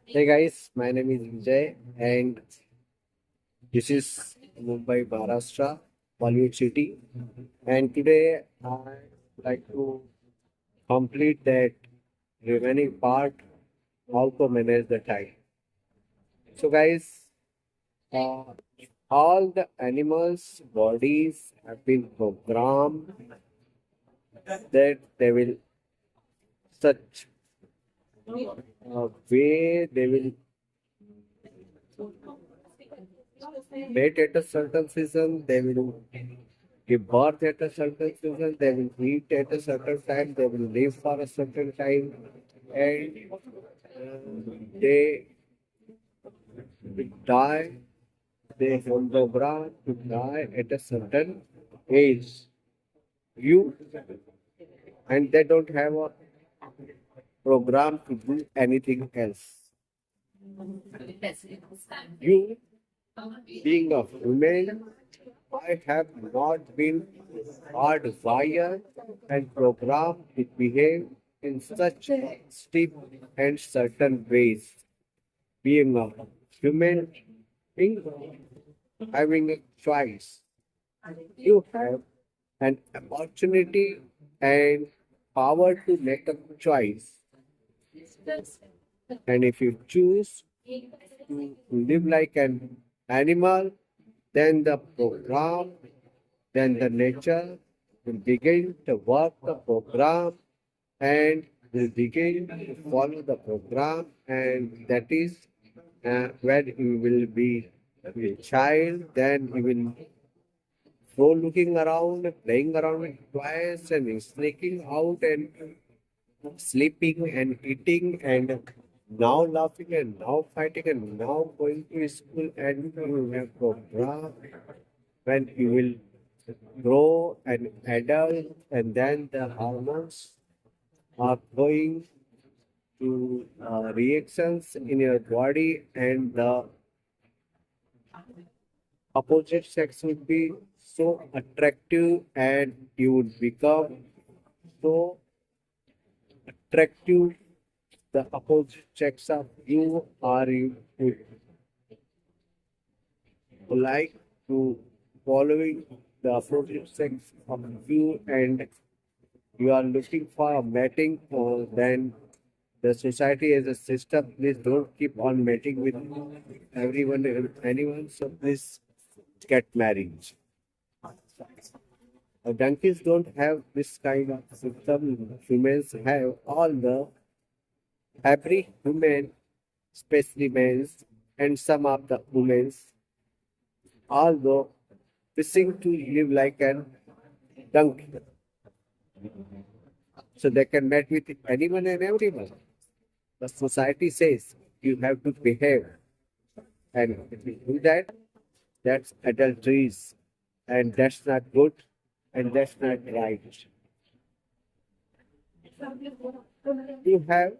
Hey guys, my name is Vijay and this is Mumbai, Maharashtra, Bollywood city. And today I like to complete that remaining part how to manage the time. So guys, uh, all the animals' bodies have been programmed that they will such a way they will mate at a certain season, they will give birth at a certain season, they will eat at a certain time, they will live for a certain time, and they will die, they have the ground to die at a certain age. You and they don't have a program to do anything else. You being a woman, I have not been hardwired and programmed to behave in such steep and certain ways. Being a human being, having a choice, you have an opportunity and power to make a choice. And if you choose to live like an animal, then the program, then the nature will begin to work the program and will begin to follow the program, and that is when you will be a child, then you will go looking around, playing around with toys and sneaking out and sleeping and eating and now laughing and now fighting and now going to school, and you have program when you will grow an adult, and then the hormones are going to reactions in your body, and the opposite sex would be so attractive, and you would become so attractive. The opposite sex of you, or you would like to following the opposite sex of you, and you are looking for a mating, then the society as a system, please don't keep on mating with everyone and anyone. So please get married. Donkeys don't have this kind of system. Humans have all the every human, especially males, and some of the women's, although wishing to live like an donkey. So they can mate with anyone and everyone. The society says you have to behave, and if you do that, that's adulteries, and that's not good, and that's not right. You have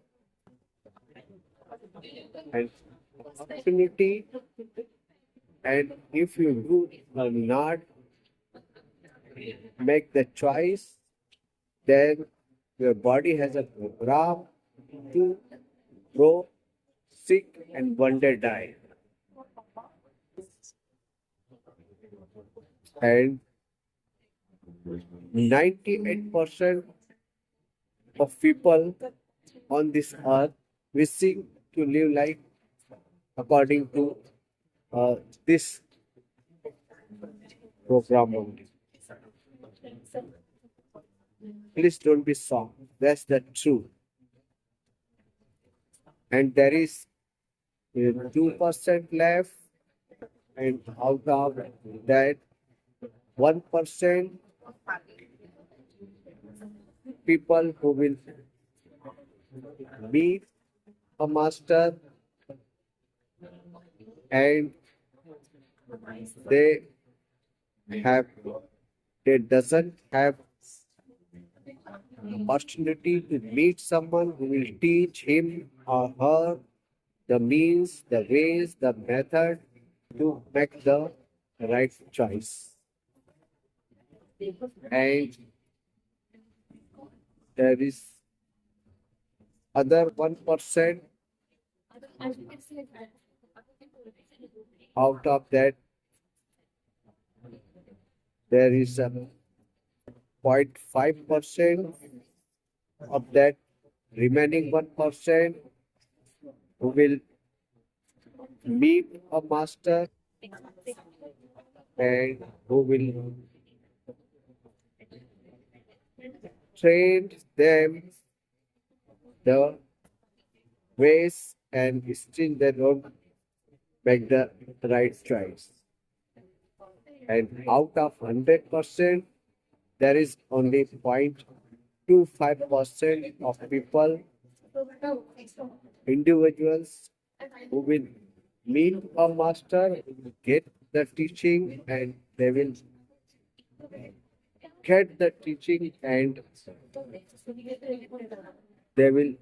an opportunity, and if you do not make the choice, then your body has a program to grow sick and one day die. And 98% of people on this earth wishing to live life according to uh, this program only. Please don't be shocked. That's the truth. And there is 2% left, and out of that 1% people who will meet a master, and they have they doesn't have opportunity to meet someone who will teach him or her the means, the ways, the method to make the right choice. And there is other 1% Out of that, there is a 0.5% of that remaining 1% who will meet a master and who will train them the ways and still they don't make the right choice. And out of 100%, there is only 0.25% of people, individuals who will meet a master, get the teaching, and they will get the teaching and they will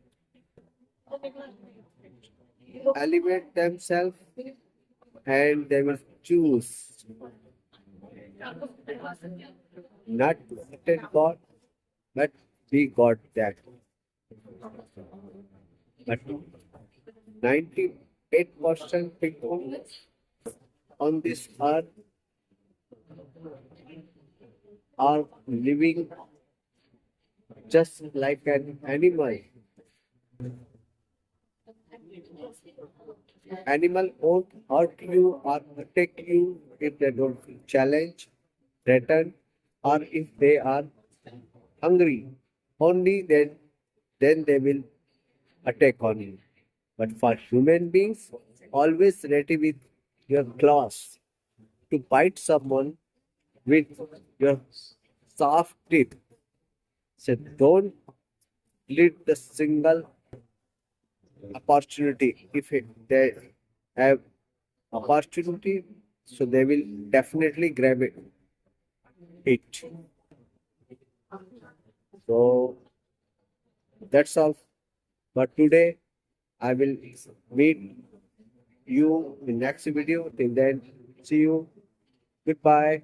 elevate themselves and they will choose not to attend God, but be God that. But 98% people on this earth are living just like an animal. Animal won't hurt you or attack you if they don't feel challenged, threatened, or if they are hungry. Only then they will attack on you. But for human beings, always ready with your claws to bite someone with your soft teeth. So don't let the single opportunity. If they have opportunity, so they will definitely grab it. So that's all. But today I will meet you in next video. Till then, see you. Goodbye.